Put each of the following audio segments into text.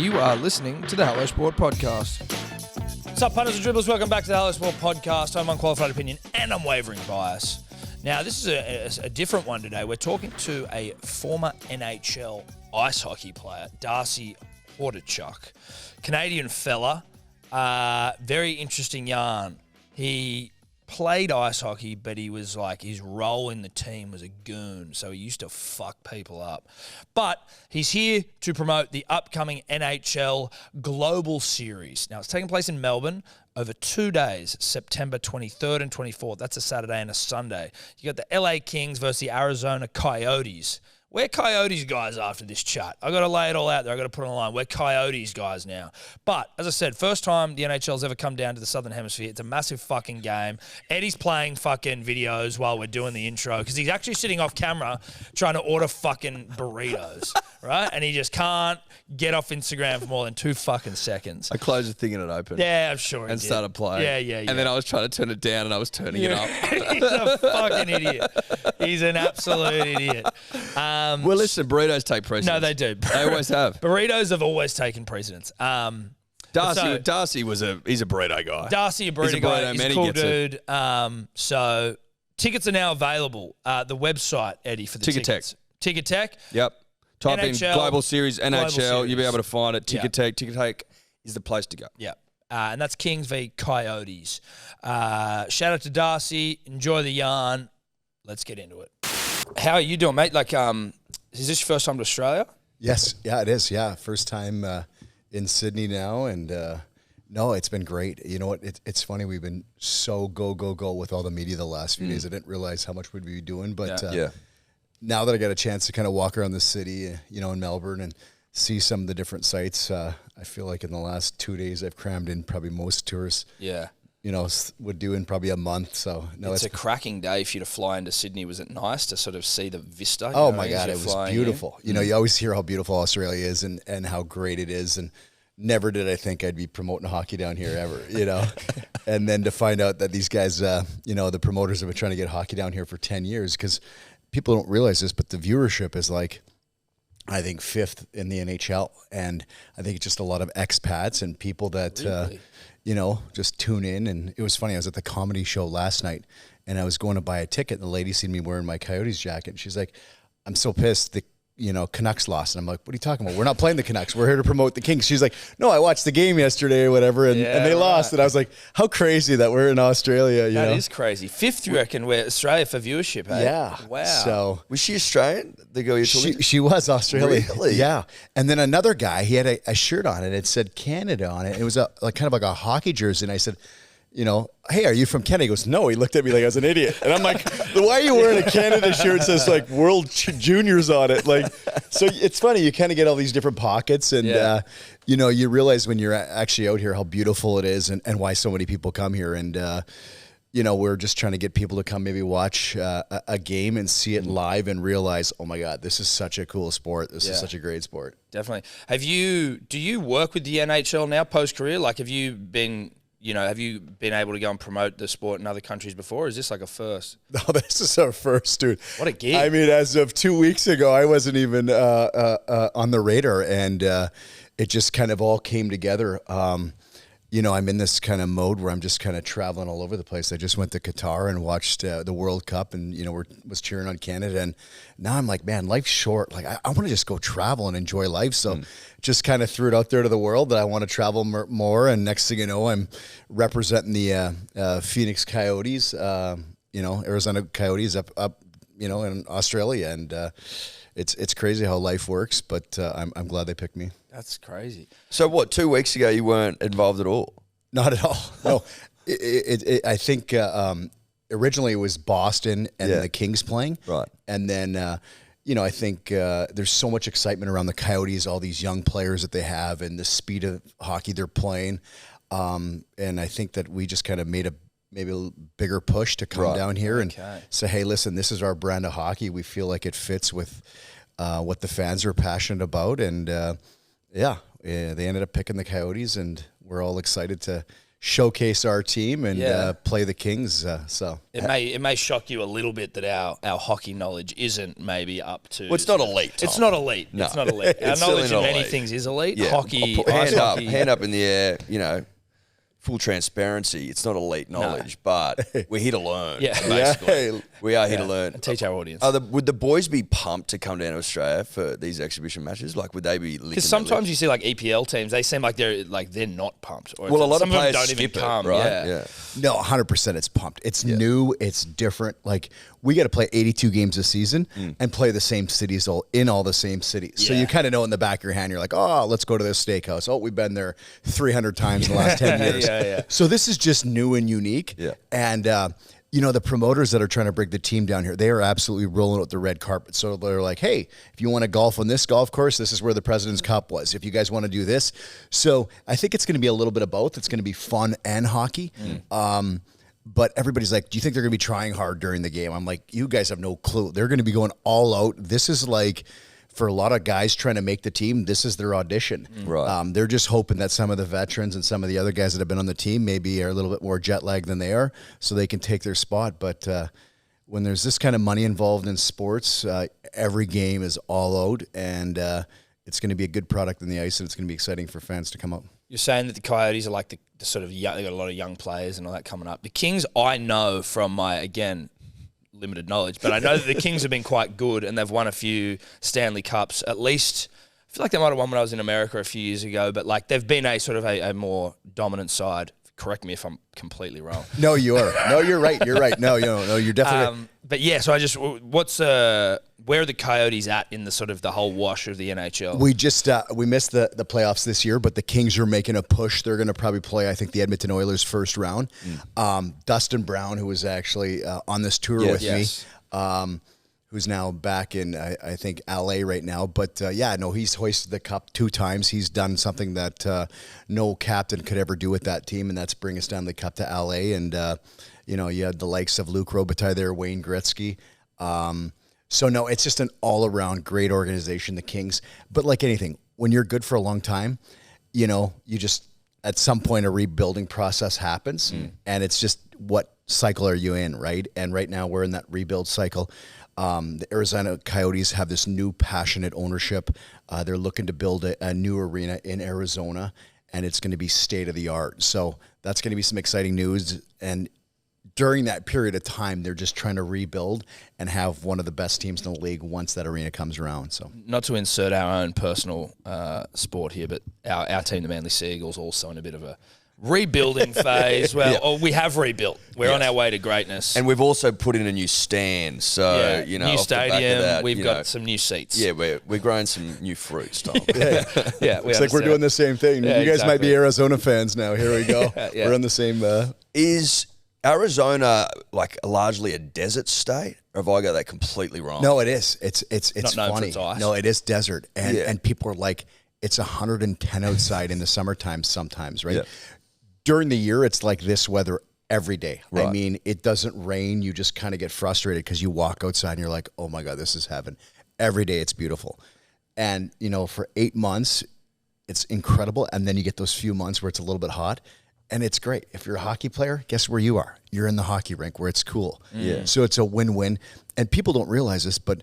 You are listening to the Hello Sport Podcast. What's up, punters and dribblers? Welcome back to the Hello Sport Podcast. I'm Unqualified Opinion and Unwavering Bias. Now, this is a different one today. We're talking to a former NHL ice hockey player, Darcy Hordichuck. Canadian fella. Very interesting yarn. He played ice hockey, but he was like, his role in the team was a goon, so he used to fuck people up. But he's here to promote the upcoming NHL Global Series. Now, it's taking place in Melbourne over 2 days, September 23rd and 24th. That's a Saturday and a Sunday. You got the LA Kings versus the Arizona Coyotes. We're Coyotes guys after this chat. I got to lay it all out there. I got to put it on the line. We're Coyotes guys now. But as I said, first time the NHL's ever come down to the Southern Hemisphere. It's a massive fucking game. Eddie's playing fucking videos while we're doing the intro because he's actually sitting off camera trying to order fucking burritos, right? And he just can't get off Instagram for more than 2 fucking seconds. I closed the thing and it opened. Yeah, I'm sure he And did. started playing. Yeah. And then I was trying to turn it down and I was turning it up. He's a fucking idiot. He's an absolute idiot. Well, listen, burritos take precedence. No, they do. They always have. Burritos have always taken precedence. Darcy he's a burrito guy. Darcy, a burrito guy. He's a cool dude. So tickets are now available. The website, Eddie, for the tickets. Ticket Tech. Yep. Type NHL, in Global Series, NHL. Global Series. You'll be able to find it. Ticket Tech. Ticket Tech is the place to go. Yeah. And that's Kings v Coyotes. Shout out to Darcy. Enjoy the yarn. Let's get into it. How are you doing, mate? Like, is this your first time to Australia? Yes. Yeah, it is. Yeah. First time in Sydney now. And no, it's been great. You know what? It's funny. We've been so go with all the media the last few days. I didn't realize how much we'd be doing. But now that I got a chance to kind of walk around the city, in Melbourne and see some of the different sites, I feel like in the last 2 days I've crammed in probably most tourists. Yeah. Would do in probably a month. So no, it's a cracking day for you to fly into Sydney. Was it nice to sort of see the vista? Oh my God, it was beautiful. You always hear how beautiful Australia is and how great it is. And never did I think I'd be promoting hockey down here ever, And then to find out that these guys, the promoters have been trying to get hockey down here for 10 years because people don't realize this, but the viewership is like, I think 5th in the NHL. And I think it's just a lot of expats and people that, Really? just tune in. And it was funny. I was at the comedy show last night and I was going to buy a ticket and the lady seen me wearing my Coyotes jacket. And she's like, I'm so pissed. The Canucks lost. And I'm like, what are you talking about? We're not playing the Canucks. We're here to promote the Kings. She's like, no, I watched the game yesterday or whatever. And they lost. And I was like, how crazy that we're in Australia. That is crazy. 5th, you reckon, we're Australia for viewership, eh? Yeah. Wow. So Was she Australian? The girl you're talking to? she was Australian. Really? Yeah. And then another guy, he had a shirt on it. It said Canada on it. It was kind of like a hockey jersey. And I said, hey, are you from Canada? He goes, no. He looked at me like I was an idiot. And I'm like, why are you wearing a Canada shirt that says like World Juniors on it? Like, so it's funny. You kind of get all these different pockets and, you realize when you're actually out here how beautiful it is and why so many people come here. And, we're just trying to get people to come maybe watch a game and see it live and realize, oh my God, this is such a cool sport. This is such a great sport. Definitely. Do you work with the NHL now post-career? Like, have you been able to go and promote the sport in other countries before? Or is this like a first? No, this is our first, dude. What a gig. I mean, as of 2 weeks ago, I wasn't even on the radar, and it just kind of all came together. I'm in this kind of mode where I'm just kind of traveling all over the place. I just went to Qatar and watched the World Cup and, was cheering on Canada. And now I'm like, man, life's short. Like, I want to just go travel and enjoy life. So just kind of threw it out there to the world that I want to travel more. And next thing you know, I'm representing the Phoenix Coyotes, Arizona Coyotes up in Australia. And it's crazy how life works, but I'm glad they picked me. That's crazy. So what, 2 weeks ago you weren't involved at all? Not at all. No, I think originally it was Boston and the Kings playing. Right. And then, I think there's so much excitement around the Coyotes, all these young players that they have and the speed of hockey they're playing. And I think that we just kind of made maybe a bigger push to come down here and say, hey, listen, this is our brand of hockey. We feel like it fits with what the fans are passionate about. And, they ended up picking the Coyotes, and we're all excited to showcase our team and play the Kings. So it may shock you a little bit that our hockey knowledge isn't maybe up to. Well, it's not elite. Tom. It's not elite. No. It's not elite. Our It's knowledge certainly in not many elite. things is elite. Yeah. Hockey, Hand ice up, hockey. hand up in the air. Full transparency. It's not elite knowledge, but we're here to learn. Yeah. Basically, we are here to learn. And teach our audience. Would the boys be pumped to come down to Australia for these exhibition matches? Like, would they be? Because sometimes you see like EPL teams, they seem like they're not pumped. Or Well, a lot some of players them don't skip even it, come. right? Yeah. no, 100% it's pumped. It's new. It's different. Like we got to play 82 games a season and play the same cities in all the same cities. So Yeah. you kind of know in the back of your hand, you're like, oh, let's go to this steakhouse. Oh, we've been there 300 times in the last 10 years. Yeah. So this is just new and unique. Yeah. And, the promoters that are trying to bring the team down here, they are absolutely rolling out the red carpet. So they're like, hey, if you want to golf on this golf course, this is where the President's Cup was. If you guys want to do this. So I think it's going to be a little bit of both. It's going to be fun and hockey. But everybody's like, do you think they're going to be trying hard during the game? I'm like, you guys have no clue. They're going to be going all out. This is like, for a lot of guys trying to make the team, this is their audition. Right. They're just hoping that some of the veterans and some of the other guys that have been on the team maybe are a little bit more jet lagged than they are, so they can take their spot. But when there's this kind of money involved in sports, every game is all out, and it's going to be a good product on the ice, and it's going to be exciting for fans to come up. You're saying that the Coyotes are like the sort of young, they got a lot of young players and all that coming up. The Kings, I know from my, again, limited knowledge, but I know that the Kings have been quite good and they've won a few Stanley Cups. At least, I feel like they might have won when I was in America a few years ago, but like they've been a sort of a more dominant side. Correct me if I'm completely wrong. No, you are. No, you're right. You're right. No, you're definitely right. But yeah, so where are the Coyotes at in the sort of the whole wash of the NHL? We just we missed the playoffs this year, but the Kings are making a push. They're going to probably play, I think, the Edmonton Oilers first round. Dustin Brown, who was actually on this tour with me, who's now back in, I think, LA right now. But he's hoisted the cup 2 times. He's done something that no captain could ever do with that team, and that's bring a Stanley Cup to LA. And you had the likes of Luc Robitaille there, Wayne Gretzky. So, no, it's just an all-around great organization, the Kings. But like anything, when you're good for a long time, you just, at some point, a rebuilding process happens. And it's just, what cycle are you in, right? And right now, we're in that rebuild cycle. The Arizona Coyotes have this new passionate ownership. They're looking to build a new arena in Arizona, and it's going to be state-of-the-art. So that's going to be some exciting news. And during that period of time, they're just trying to rebuild and have one of the best teams in the league once that arena comes around. So, not to insert our own personal sport here, but our team, the Manly Seagulls, also in a bit of a rebuilding phase. Well, we have rebuilt. We're on our way to greatness. And we've also put in a new stand. So, new off the back of stadium. that, We've got some new seats. Yeah, we're growing some new fruits, Tom. It's like we're doing the same thing. Yeah, you guys might be exactly. Arizona fans now. Here we go. We're on the same. Is Arizona like largely a desert state, or have I got that completely wrong? No, it is. It's Not known for funny. its ice. No, it is desert, and people are like, it's 110 outside in the summertime sometimes, right? Yeah. During the year, it's like this weather every day. Right. I mean, it doesn't rain. You just kind of get frustrated because you walk outside and you're like, oh my God, this is heaven. Every day it's beautiful. And, for 8 months, it's incredible. And then you get those few months where it's a little bit hot. And it's great. If you're a hockey player, guess where you are? You're in the hockey rink where it's cool. Yeah. So it's a win-win. And people don't realize this, but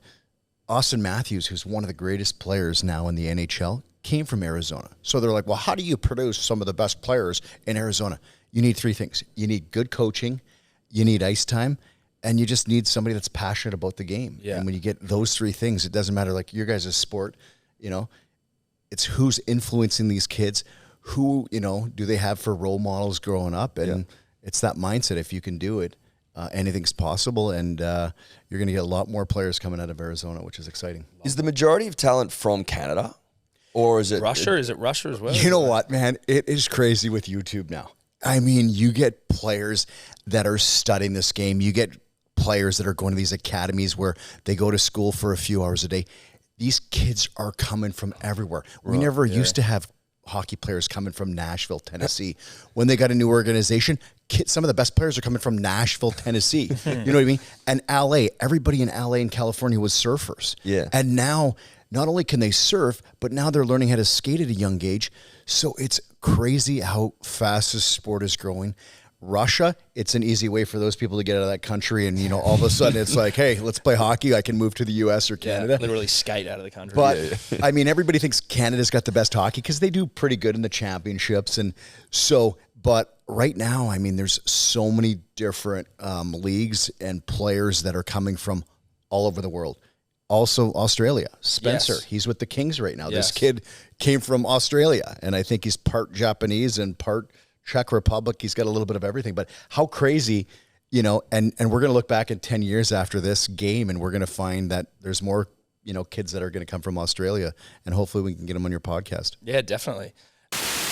Austin Matthews, who's one of the greatest players now in the NHL, came from Arizona. So they're like, well, how do you produce some of the best players in Arizona? You need 3 things. You need good coaching, you need ice time, and you just need somebody that's passionate about the game. Yeah. And when you get those 3 things, it doesn't matter, like your guys' sport, it's who's influencing these kids, who, do they have for role models growing up? And it's that mindset. If you can do it, anything's possible. And you're going to get a lot more players coming out of Arizona, which is exciting. Is the majority of talent from Canada? Or is it Russia? Is it Russia as well? You know what, man? It is crazy with YouTube now. I mean, you get players that are studying this game. You get players that are going to these academies where they go to school for a few hours a day. These kids are coming from everywhere. We never used to have hockey players coming from Nashville, Tennessee. When they got a new organization, some of the best players are coming from Nashville, Tennessee. You know what I mean? And LA, everybody in LA and California was surfers. Yeah. And now, not only can they surf, but now they're learning how to skate at a young age. So it's crazy how fast this sport is growing. Russia, it's an easy way for those people to get out of that country, and all of a sudden it's like, hey, let's play hockey. I can move to the U.S. or Canada. Literally skate out of the country. But I mean, everybody thinks Canada's got the best hockey because they do pretty good in the championships, and so. But right now, I mean, there's so many different leagues and players that are coming from all over the world. Also, Australia. Spencer, he's with the Kings right now. This kid came from Australia, and I think he's part Japanese and part Czech Republic. He's got a little bit of everything. But how crazy, and we're going to look back in 10 years after this game, and we're going to find that there's more, kids that are going to come from Australia, and hopefully we can get them on your podcast. Yeah, definitely.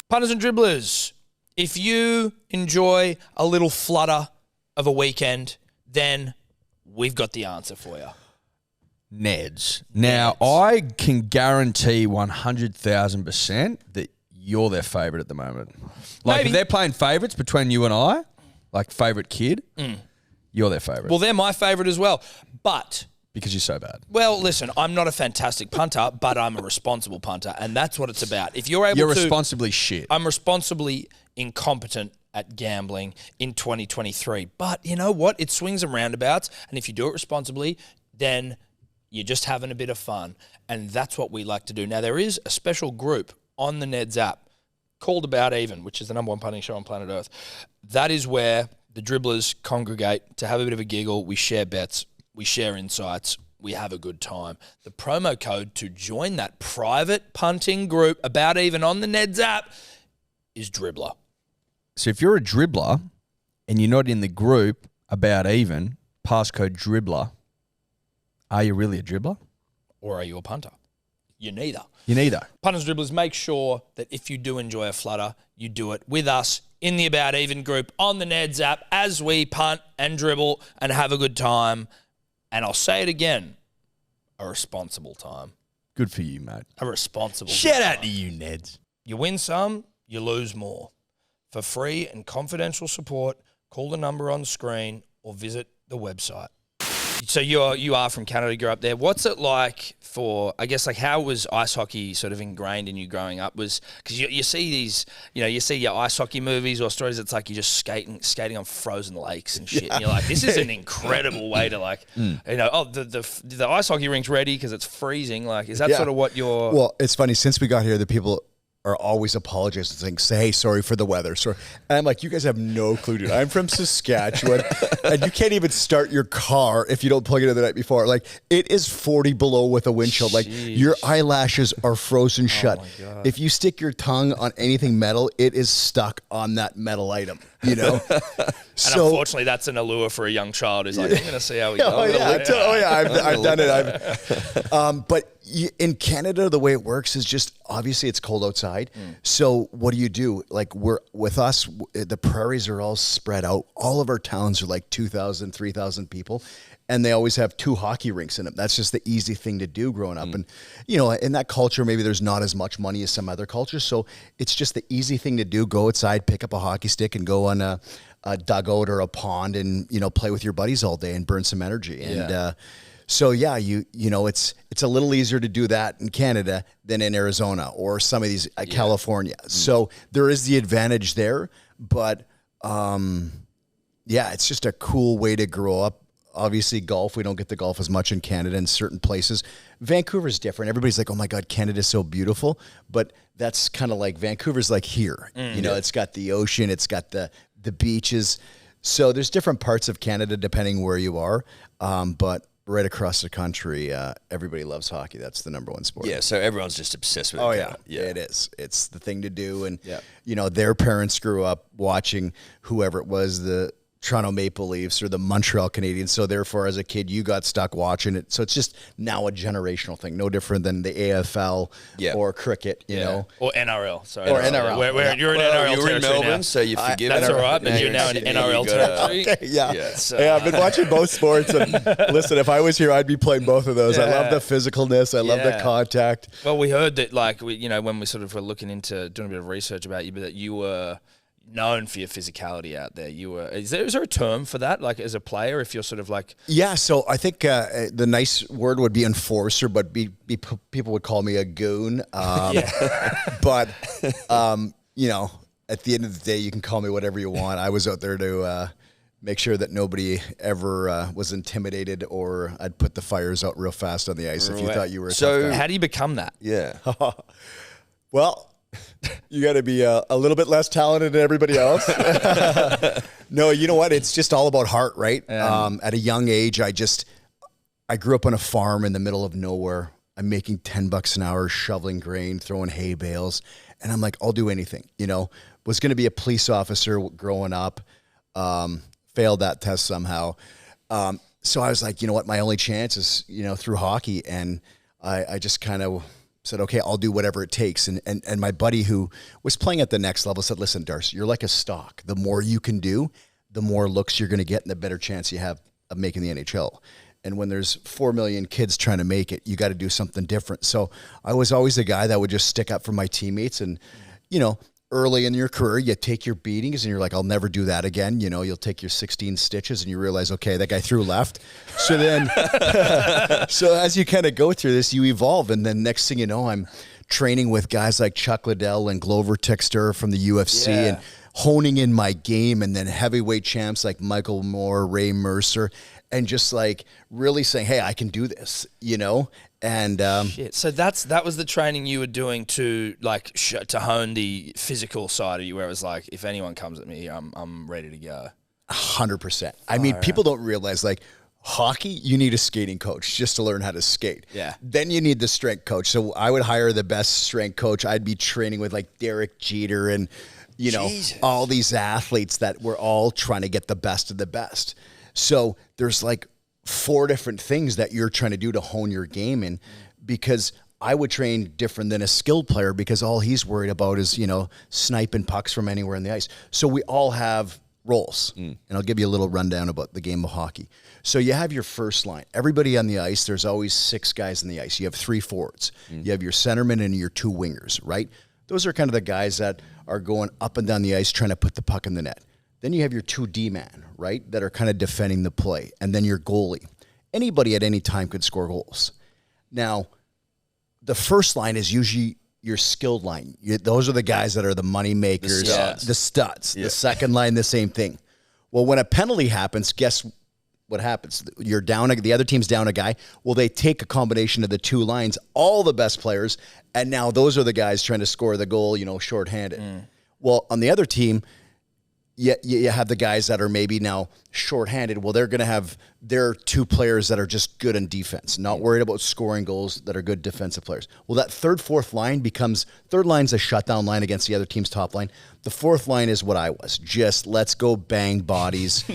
Punters and dribblers, if you enjoy a little flutter of a weekend, then we've got the answer for you. Neds. Now, I can guarantee 100,000% that you're their favourite at the moment. Like, Maybe. if they're playing favourites between you and I, like favourite kid, you're their favourite. Well, they're my favourite as well. But, because you're so bad. well, listen, I'm not a fantastic punter, but I'm a responsible punter, and that's what it's about. If you're able You're to... responsibly shit. I'm responsibly incompetent at gambling in 2023. But you know what? It swings and roundabouts, and if you do it responsibly, then you're just having a bit of fun, and that's what we like to do. Now, there is a special group on the Neds app called About Even, which is the number one punting show on planet Earth. That is where the dribblers congregate to have a bit of a giggle. We share bets, we share insights, we have a good time. The promo code to join that private punting group, About Even, on the Neds app, is dribbler. So if you're a dribbler and you're not in the group About Even, passcode dribbler, are you really a dribbler? Or are you a punter? You're neither. You're neither. Punters, dribblers, make sure that if you do enjoy a flutter, you do it with us in the About Even group on the Neds app as we punt and dribble and have a good time. And I'll say it again, a responsible time. Good for you, mate. A responsible Shout out time. to you, Neds. You win some, you lose more. For free and confidential support, call the number on the screen or visit the website. So you are from Canada, you grew up there. What's it like for, I guess, like how was ice hockey sort of ingrained in you growing up? Was because you see these, you see your ice hockey movies or stories. It's like you're just skating on frozen lakes and shit. Yeah. And you're like, this is an incredible way to the ice hockey rink's ready because it's freezing. Like, is that sort of what you're? Well, it's funny since we got here, the people are always apologizing and say, hey, sorry for the weather. Sorry. And I'm like, you guys have no clue, dude. I'm from Saskatchewan, and you can't even start your car if you don't plug it in the night before. Like, it is 40 below with a wind chill. Like, your eyelashes are frozen shut. If you stick your tongue on anything metal, it is stuck on that metal item, And unfortunately, that's an allure for a young child. Is like, I'm going to see how we go. I've done it. But in Canada, the way it works is just, obviously it's cold outside. So what do? Like, with us, the prairies are all spread out. All of our towns are like 2,000, 3,000 people. And they always have 2 hockey rinks in them. That's just the easy thing to do growing up. And, in that culture, maybe there's not as much money as some other cultures. So it's just the easy thing to do. Go outside, pick up a hockey stick and go on a dugout or a pond and, play with your buddies all day and burn some energy. And, it's a little easier to do that in Canada than in Arizona or some of these California. So there is the advantage there, but it's just a cool way to grow up. Obviously, golf, we don't get the golf as much in Canada in certain places. Vancouver's different. Everybody's like, oh my God, Canada's so beautiful. But that's kind of like, Vancouver's like here. It's got the ocean, it's got the beaches. So there's different parts of Canada depending where you are. But right across the country, everybody loves hockey. That's the number one sport. Yeah, so everyone's just obsessed with it. Oh, yeah, it is. It's the thing to do. And, their parents grew up watching whoever it was, the Toronto Maple Leafs or the Montreal Canadiens. So therefore, as a kid, you got stuck watching it. So it's just now a generational thing, no different than the AFL or cricket, you know. Or NRL. Sorry. Or NRL. You're in NRL You're in Melbourne, now. so you forgive That's it. all right, but you're now in NRL territory. Okay, I've been watching both sports. And listen, if I was here, I'd be playing both of those. I love the physicalness. I love the contact. Well, we heard that, like, when we sort of were looking into doing a bit of research about you, but that you were known for your physicality out there. Is there a term for that, like as a player, if you're sort of like... Yeah, so I think the nice word would be enforcer, but people would call me a goon. But you know, at the end of the day, you can call me whatever you want. I was out there to make sure that nobody ever was intimidated, or I'd put the fires out real fast on the ice if you thought you were a tough guy. How do you become that? Yeah. Well, you got to be a little bit less talented than everybody else. No, you know what? It's just all about heart, right? At a young age, I grew up on a farm in the middle of nowhere. I'm making $10 an hour, shoveling grain, throwing hay bales. And I'm like, I'll do anything, you know. Was going to be a police officer growing up. Failed that test somehow. So I was like, you know what? My only chance is, you know, through hockey. And I just kind of said, okay, I'll do whatever it takes. And my buddy who was playing at the next level said, listen, Darcy, you're like a stock. The more you can do, the more looks you're going to get and the better chance you have of making the NHL. And when there's 4 million kids trying to make it, you got to do something different. So I was always the guy that would just stick up for my teammates. And, you know, early in your career, you take your beatings and you're like, I'll never do that again. You know, you'll take your 16 stitches and you realize, okay, that guy threw left. So then, so as you kind of go through this, you evolve. And then next thing you know, I'm training with guys like Chuck Liddell and Glover Tixter from the UFC and honing in my game. And then heavyweight champs like Michael Moore, Ray Mercer, and just like really saying, hey, I can do this, you know? And Shit. So that was the training you were doing to like to hone the physical side of you, where it was like, if anyone comes at me, I'm ready to go. 100%. I mean, people don't realize like hockey, you need a skating coach just to learn how to skate. Yeah. Then you need the strength coach. So I would hire the best strength coach. I'd be training with like Derek Jeter and, you know, all these athletes that were all trying to get the best of the best. So there's like 4 different things that you're trying to do to hone your game in, because I would train different than a skilled player because all he's worried about is, you know, sniping pucks from anywhere on the ice. So we all have roles. And I'll give you a little rundown about the game of hockey. So you have your first line. Everybody on the ice, there's always 6 guys on the ice. You have 3 forwards. You have your centerman and your 2 wingers, right? Those are kind of the guys that are going up and down the ice trying to put the puck in the net. Then you have your 2 D-man, right, that are kind of defending the play. And then your goalie. Anybody at any time could score goals. Now, the first line is usually your skilled line. Those are the guys that are the money makers, the studs. The second line, the same thing. Well, when a penalty happens, guess what happens? You're down. The other team's down a guy. Well, they take a combination of the 2 lines, all the best players, and now those are the guys trying to score the goal, you know, shorthanded. Well, on the other team, you have the guys that are maybe now shorthanded. Well, they're going to have their 2 players that are just good on defense, not worried about scoring goals, that are good defensive players. Well, that third, fourth line becomes, third line's a shutdown line against the other team's top line. The fourth line is what I was. Just let's go bang bodies.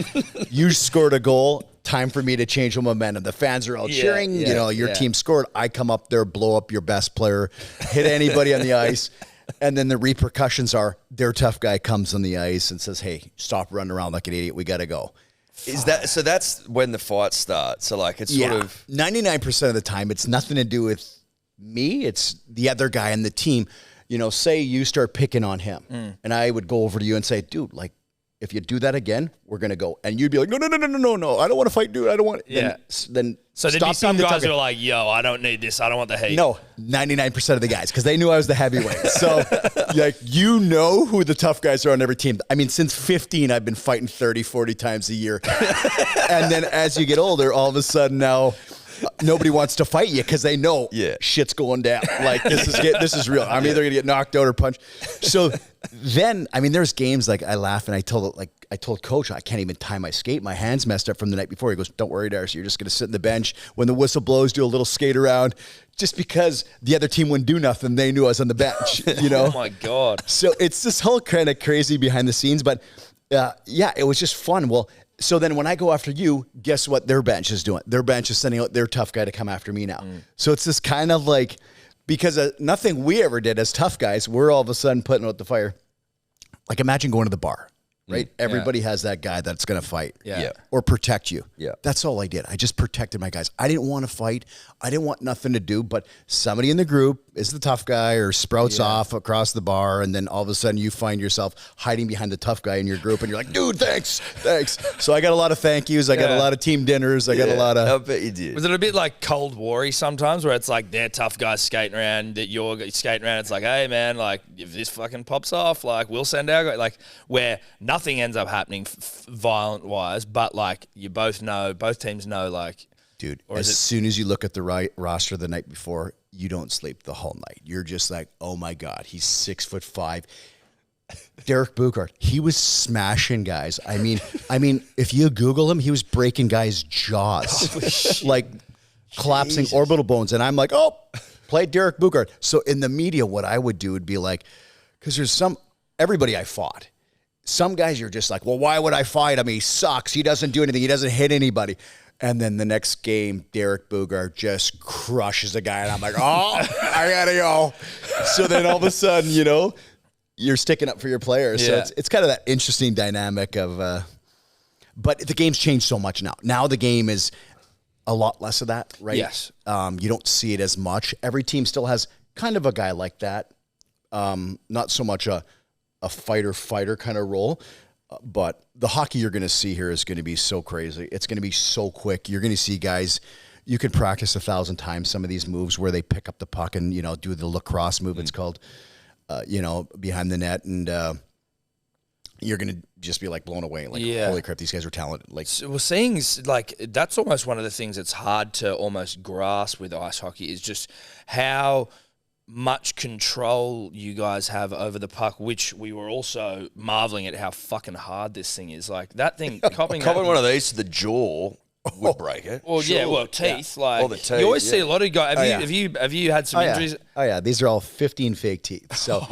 You scored a goal. Time for me to change the momentum. The fans are all cheering. You know, your team scored. I come up there, blow up your best player, hit anybody on the ice. And then the repercussions are their tough guy comes on the ice and says, hey, stop running around like an idiot. We got to go. Is that so? That's when the fights start. So like it's sort of 99% of the time, it's nothing to do with me. It's the other guy on the team. You know, say you start picking on him, and I would go over to you and say, dude, like, if you do that again, we're gonna go. And you'd be like, no, I don't want to fight, dude. I don't want. Yeah. Then so there'd be some guys who are like, yo, I don't need this. I don't want the heat. No, 99% of the guys, because they knew I was the heavyweight. So, like, you know who the tough guys are on every team. I mean, since 15, I've been fighting 30, 40 times a year. And then as you get older, all of a sudden now, nobody wants to fight you because they know shit's going down. Like, this is real. I'm either going to get knocked out or punched. So then, I mean, there's games like I laugh and I told coach, I can't even tie my skate. My hand's messed up from the night before. He goes, don't worry, Darcy. You're just going to sit in the bench. When the whistle blows, do a little skate around. Just because the other team wouldn't do nothing, they knew I was on the bench, you know? Oh, my God. So it's this whole kind of crazy behind the scenes. But, it was just fun. Well, so then when I go after you, guess what their bench is doing? Their bench is sending out their tough guy to come after me now. So it's this kind of like, because nothing we ever did as tough guys, we're all of a sudden putting out the fire. Like imagine going to the bar right? Everybody has that guy that's going to fight Yeah. or protect you. Yeah. That's all I did. I just protected my guys. I didn't want to fight. I didn't want nothing to do, but somebody in the group is the tough guy or sprouts off across the bar, and then all of a sudden you find yourself hiding behind the tough guy in your group, and you're like, dude, thanks. So I got a lot of thank yous. I got a lot of team dinners. I got a lot of... I bet you did. Was it a bit like Cold War-y sometimes where it's like they're tough guys skating around, that you're skating around, it's like, hey, man, like, if this fucking pops off, like, we'll send our guy, like, where nothing ends up happening violent-wise, but, like, you both teams know, like... Dude, as soon as you look at the roster the night before, you don't sleep the whole night. You're just like, oh, my God, he's 6'5". Derek Bugart, he was smashing guys. I mean, if you Google him, he was breaking guys' jaws, like collapsing orbital bones. And I'm like, oh, play Derek Bugart. So in the media, what I would do would be like, because there's everybody I fought. Some guys you're just like, well, why would I fight him? He sucks. He doesn't do anything. He doesn't hit anybody. And then the next game, Derek Bugart just crushes a guy. And I'm like, oh, I got to go. So then all of a sudden, you're sticking up for your players. So it's kind of that interesting dynamic of, but the game's changed so much now. Now the game is a lot less of that, right? Yes. You don't see it as much. Every team still has kind of a guy like that. Not so much a fighter kind of role. But the hockey you're going to see here is going to be so crazy. It's going to be so quick. You're going to see guys, you can practice 1,000 times some of these moves where they pick up the puck and, do the lacrosse move, it's called, behind the net. And you're going to just be like blown away. Like, holy crap, these guys are talented. Like, so we're seeing, like, that's almost one of the things that's hard to almost grasp with ice hockey is just how much control you guys have over the puck, which we were also marveling at how fucking hard this thing is. Like, that thing, copping one of these to the jaw would break it. Well, teeth. Yeah. Like, the teeth, you always see a lot of guys. Have you had some injuries? Oh, yeah. These are all 15 fake teeth. So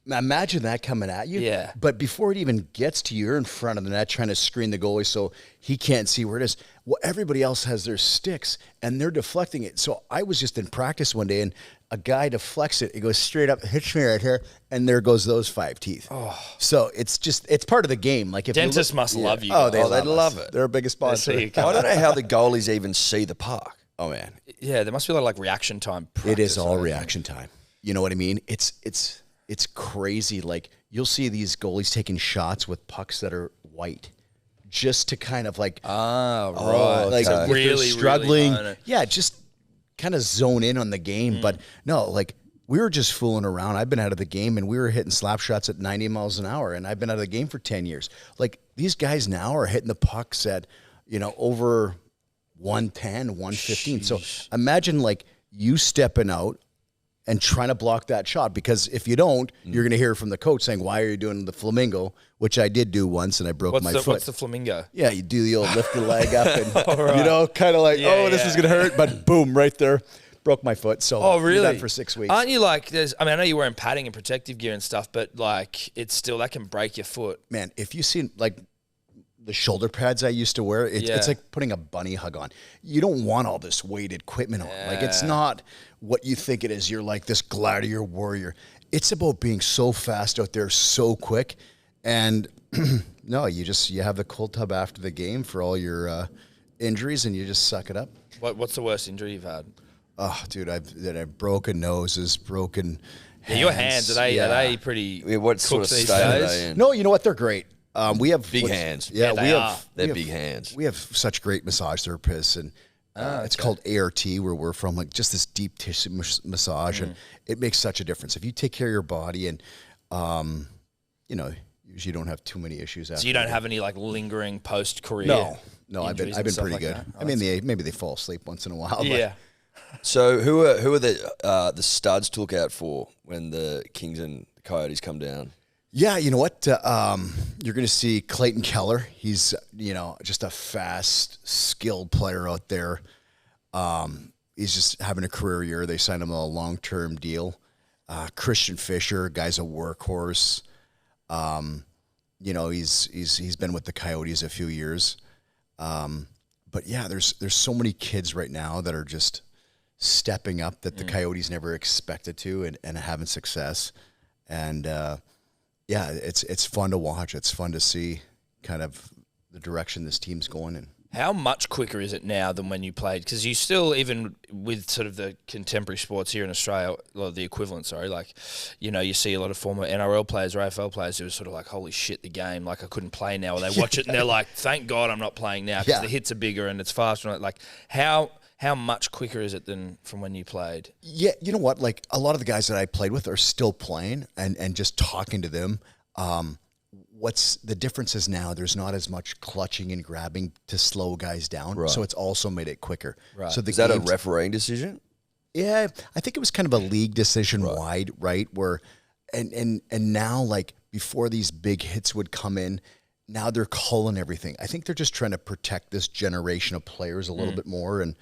imagine that coming at you. Yeah. But before it even gets to you, you're in front of the net trying to screen the goalie so he can't see where it is. Well, everybody else has their sticks and they're deflecting it. So I was just in practice one day and a guy deflects it. It goes straight up, hits me right here, and there goes those 5 teeth. Oh. So it's part of the game. Like if dentists must love you. Oh, guys. they love it. They're a biggest sponsor. I don't know how the goalies even see the puck. Oh man. Yeah, there must be a lot of like reaction time practice. It is all reaction time. You know what I mean? It's crazy. Like you'll see these goalies taking shots with pucks that are white. Just to kind of like, right. Like so if really they're struggling, really just kind of zone in on the game. But no, like we were just fooling around. I've been out of the game and we were hitting slap shots at 90 miles an hour, and I've been out of the game for 10 years. Like these guys now are hitting the pucks at, over 110, 115. Sheesh. So imagine like you stepping out and trying to block that shot, because if you don't, you're going to hear from the coach saying, why are you doing the flamingo, which I did do once and I broke my foot. What's the flamingo? Yeah, you do the old lift the leg up and, kind of like, this is going to hurt, but boom, right there, broke my foot. So really? did that for 6 weeks. Aren't you like, I know you're wearing padding and protective gear and stuff, but like it's still, that can break your foot. Man, if you see like the shoulder pads I used to wear, it's like putting a bunny hug on. You don't want all this weighted equipment on. Like it's not what you think it is. You're like this gladiator warrior. It's about being so fast out there, so quick. And no, you have the cold tub after the game for all your injuries, and you just suck it up. What's the worst injury you've had? Oh, dude, I've broken noses, broken hands. Your hands, are they pretty what sort of these state are days? they in? No, you know what? They're great. We have big hands. Yeah, They're big hands. We have such great massage therapists, and it's called ART, where we're from. Like just this deep tissue massage, and it makes such a difference if you take care of your body, and usually you don't have too many issues. So you don't have any like lingering post-career. No, I've been pretty good. That? I mean, maybe they fall asleep once in a while. Yeah. So who are the studs to look out for when the Kings and the Coyotes come down? Yeah, you know what? You're going to see Clayton Keller. He's, just a fast, skilled player out there. He's just having a career year. They signed him a long-term deal. Christian Fisher, guy's a workhorse. He's been with the Coyotes a few years. But yeah, there's so many kids right now that are just stepping up that the Coyotes never expected to and having success. And yeah, it's fun to watch. It's fun to see kind of the direction this team's going in. How much quicker is it now than when you played? Because you still, even with sort of the contemporary sports here in Australia, or the equivalent, sorry, like, you see a lot of former NRL players or AFL players who are sort of like, holy shit, the game, like I couldn't play now. Or they watch it and they're like, thank God I'm not playing now because the hits are bigger and it's faster. Like, how much quicker is it than from when you played? Yeah, you know what? Like a lot of the guys that I played with are still playing, and just talking to them. What's the difference is now there's not as much clutching and grabbing to slow guys down. Right. So it's also made it quicker. Right. So Is that a refereeing decision? Yeah, I think it was kind of a league decision wide, right? Where and now, like, before these big hits would come in, now they're calling everything. I think they're just trying to protect this generation of players a little bit more. And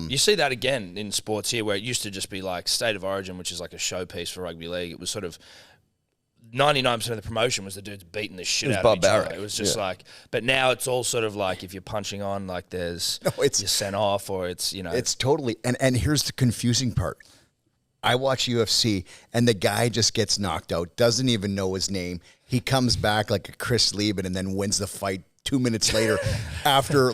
you see that again in sports here, where it used to just be like State of Origin, which is like a showpiece for rugby league. It was sort of 99% of the promotion was the dudes beating the shit out of each other. It was just like, but now it's all sort of like, if you're punching on, like you're sent off, or it's, It's totally, and here's the confusing part. I watch UFC and the guy just gets knocked out, doesn't even know his name. He comes back like a Chris Lieben and then wins the fight 2 minutes later after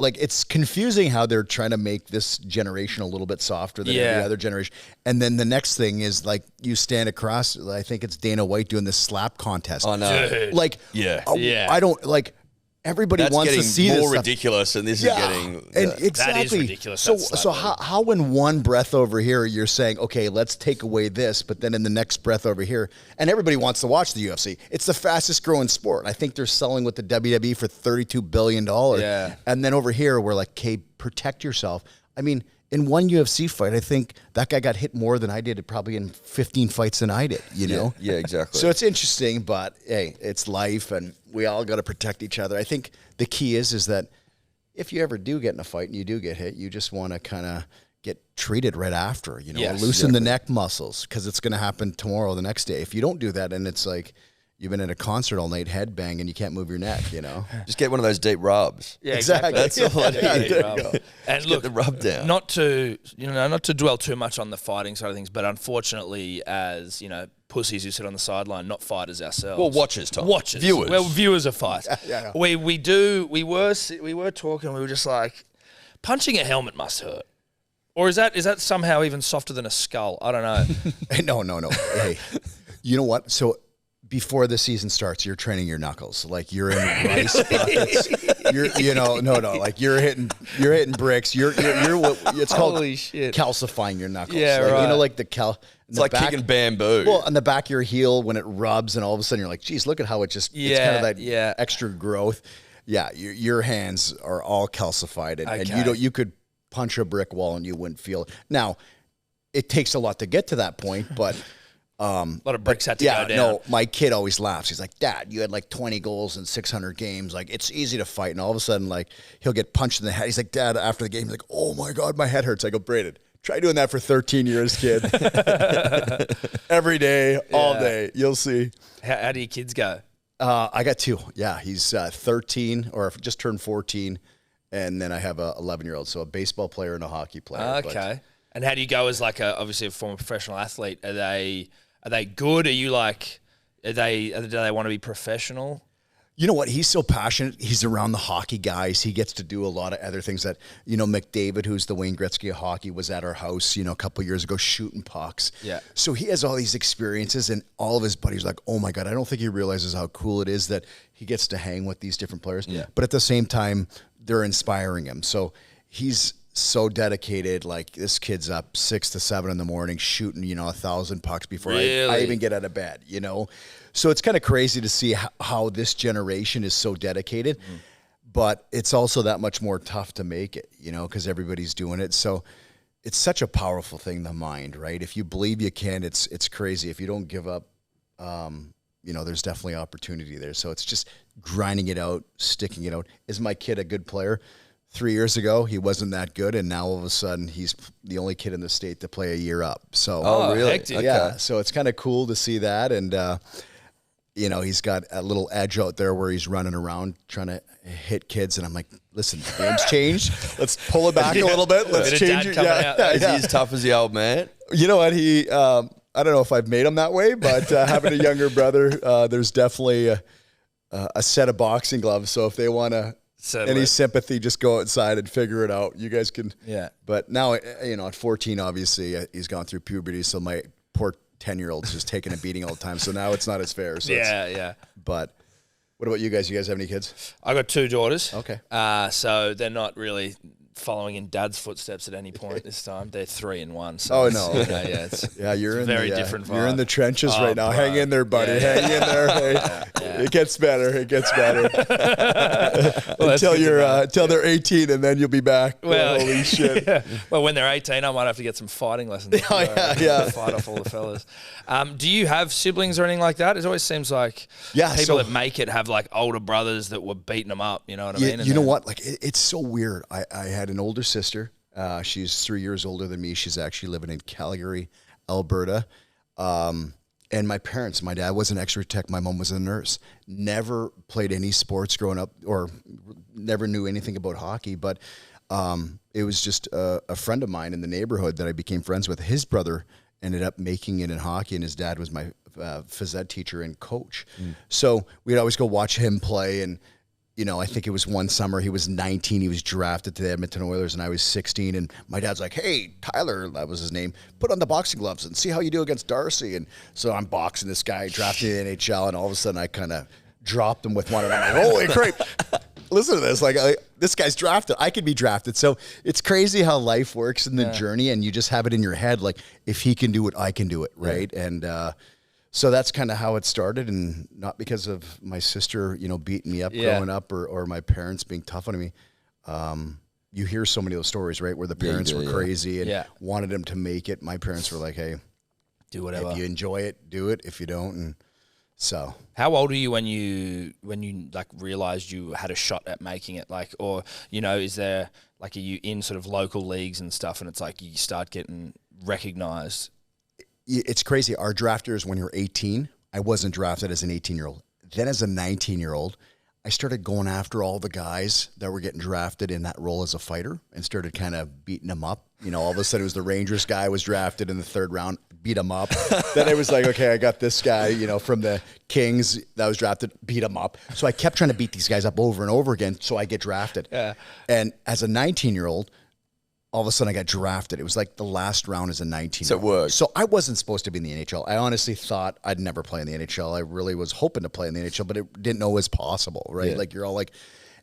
it's confusing how they're trying to make this generation a little bit softer than every other generation. And then the next thing is, like, you stand across, I think it's Dana White doing this slap contest. Oh, no. Dude. Like, I don't, like, everybody wants to see this. this More stuff. ridiculous, and this is getting... And exactly. That is ridiculous. So how in one breath over here you're saying, okay, let's take away this, but then in the next breath over here, and everybody wants to watch the UFC. It's the fastest growing sport. I think they're selling with the WWE for $32 billion. Yeah. And then over here, we're like, okay, protect yourself. I mean, in one UFC fight, I think that guy got hit more than I did, probably in 15 fights than I did, you know? Yeah, exactly. So it's interesting, but hey, it's life, and we all got to protect each other. I think the key is that if you ever do get in a fight and you do get hit, you just want to kind of get treated right after, loosen the neck muscles, because it's going to happen tomorrow, the next day. If you don't do that, and it's like you've been at a concert all night headbang and you can't move your neck, Just get one of those deep rubs. Yeah, exactly. That's all I need. There you go. And Just look, get the rub down. not to dwell too much on the fighting side of things, but unfortunately, as pussies who sit on the sideline, not fighters ourselves. Well, watchers, Tom. Watchers. Viewers. Well, viewers of fights. Yeah. We were talking, we were just like, punching a helmet must hurt. Or is that somehow even softer than a skull? I don't know. No. Hey, you know what? So before the season starts, you're training your knuckles. Like, you're in rice buckets. Like you're hitting bricks. It's called Holy shit. calcifying your knuckles. Yeah, like, right. Like the It's like kicking bamboo. Well, on the back of your heel when it rubs, and all of a sudden you're like, geez, look at how it just, it's kind of that extra growth. Yeah, your hands are all calcified, and you could punch a brick wall and you wouldn't feel it. Now, it takes a lot to get to that point, but a lot of bricks had to go down. No, my kid always laughs. He's like, Dad, you had like 20 goals in 600 games. Like, it's easy to fight. And all of a sudden, like, he'll get punched in the head. He's like, Dad, after the game, he's like, oh my God, my head hurts. I go, Braden, try doing that for 13 years, kid. Every day, all day. You'll see. How do your kids go? I got two. Yeah, he's 13 or just turned 14. And then I have a 11-year-old. So a baseball player and a hockey player. Okay. And how do you go as like obviously a former professional athlete? Are they good? Are you like, do they want to be professional? You know what? He's so passionate. He's around the hockey guys. He gets to do a lot of other things that, McDavid, who's the Wayne Gretzky of hockey, was at our house, a couple years ago shooting pucks. Yeah. So he has all these experiences, and all of his buddies are like, oh my God, I don't think he realizes how cool it is that he gets to hang with these different players. Yeah. But at the same time, they're inspiring him. So he's so dedicated. Like, this kid's up 6 to 7 in the morning shooting, 1,000 pucks before I even get out of bed, So it's kind of crazy to see how this generation is so dedicated, but it's also that much more tough to make it, because everybody's doing it. So it's such a powerful thing, the mind, right? If you believe you can, it's crazy. If you don't give up, there's definitely opportunity there. So it's just grinding it out, sticking it out. Is my kid a good player? 3 years ago, he wasn't that good, and now all of a sudden, he's the only kid in the state to play a year up. So, Oh, really? hectic. yeah. Okay. So it's kind of cool to see that, and he's got a little edge out there where he's running around trying to hit kids, and I'm like, listen, the game's changed. Let's pull it back a little bit. Let's Bit of change dad it. coming Yeah, out. yeah, Is he yeah. as tough as the old man? You know what? I don't know if I've made them that way, but having a younger brother, there's definitely a set of boxing gloves. So if they want any sympathy, just go outside and figure it out. You guys can. Yeah. But now, at 14, obviously, he's gone through puberty. So my poor 10-year-old's just taking a beating all the time. So now it's not as fair. So yeah. But what about you guys? You guys have any kids? I got 2 daughters. Okay. So they're not really following in Dad's footsteps at any point this time. They're 3 and 1. So Oh no! You're in very the, different vibe. You're in the trenches right now. Bro. Hang in there, buddy. Hang in there. Hey. It gets better. It gets better. Until they're 18, and then you'll be back. Well, holy shit! Yeah. Well, when they're 18, I might have to get some fighting lessons. Fight off all the fellas. Do you have siblings or anything like that? It always seems like people that make it have like older brothers that were beating them up. You know what I mean? You know what? Like it's so weird. I had an older sister. She's 3 years older than me. She's actually living in Calgary, Alberta. And my parents, my dad was an X-ray tech. My mom was a nurse. Never played any sports growing up or never knew anything about hockey. But it was just a friend of mine in the neighborhood that I became friends with. His brother ended up making it in hockey, and his dad was my phys ed teacher and coach. So we'd always go watch him play. And, I think it was one summer, he was 19. He was drafted to the Edmonton Oilers, and I was 16. And my dad's like, hey, Tyler, that was his name, put on the boxing gloves and see how you do against Darcy. And so I'm boxing this guy, drafted in the NHL, and all of a sudden I kind of dropped him with one, and I'm like, holy crap. Listen to this. Like, this guy's drafted. I could be drafted. So it's crazy how life works in the journey, and you just have it in your head. Like, if he can do it, I can do it, right? Yeah. And so that's kind of how it started, and not because of my sister, beating me up growing up or my parents being tough on me. You hear so many of those stories, right, where the parents were crazy and wanted him to make it. My parents were like, hey, do whatever. If you enjoy it, do it. If you don't, and so. How old are you when you like realized you had a shot at making it? Like, or is there like, are you in sort of local leagues and stuff, and it's like you start getting recognized? It's crazy. Our drafters, when you're 18, I wasn't drafted as an 18-year-old. Then as a 19-year-old, I started going after all the guys that were getting drafted in that role as a fighter and started kind of beating them up. All of a sudden it was the Rangers guy was drafted in the 3rd round, beat him up. Then it was like, okay, I got this guy, from the Kings that was drafted, beat him up. So I kept trying to beat these guys up over and over again so I get drafted. Yeah. And as a 19-year-old, all of a sudden I got drafted. It was like the last round as a 19-year-old. So it worked. So I wasn't supposed to be in the NHL. I honestly thought I'd never play in the NHL. I really was hoping to play in the NHL, but it didn't know it was possible, right? Yeah. Like, you're all like,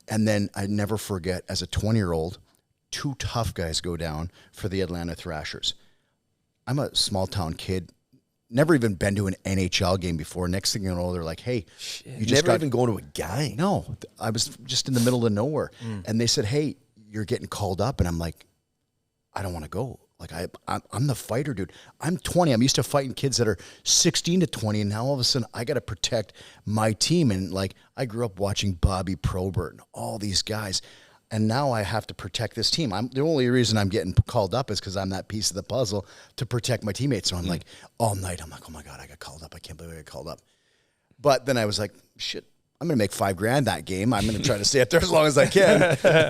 and then I never forget, as a 20-year-old, 2 tough guys go down for the Atlanta Thrashers. I'm a small town kid, never even been to an NHL game before. Next thing you know, they're like, hey, you just never even going to a game. No, I was just in the middle of nowhere. And they said, hey, you're getting called up. And I'm like, I don't want to go. Like, I'm the fighter, dude. I'm 20. I'm used to fighting kids that are 16 to 20, and now all of a sudden I got to protect my team. And like, I grew up watching Bobby Probert and all these guys, and now I have to protect this team. The only reason I'm getting called up is because I'm that piece of the puzzle to protect my teammates. So I'm like, all night, I'm like, oh my God, I got called up. I can't believe I got called up. But then I was like, shit, I'm going to make $5,000 that game. I'm going to try to stay up there as long as I can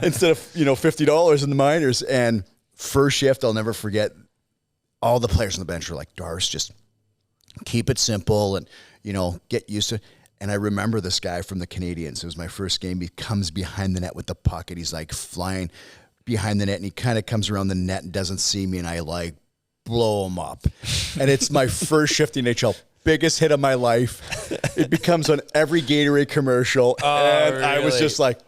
instead of, $50 in the minors. And first shift, I'll never forget, all the players on the bench were like, Darce, just keep it simple and, get used to it. And I remember this guy from the Canadiens. It was my first game. He comes behind the net with the puck, and he's like flying behind the net, and he kind of comes around the net and doesn't see me, and I like blow him up. And it's my first shift in NHL. Biggest hit of my life. It becomes on every Gatorade commercial. And really? I was just like,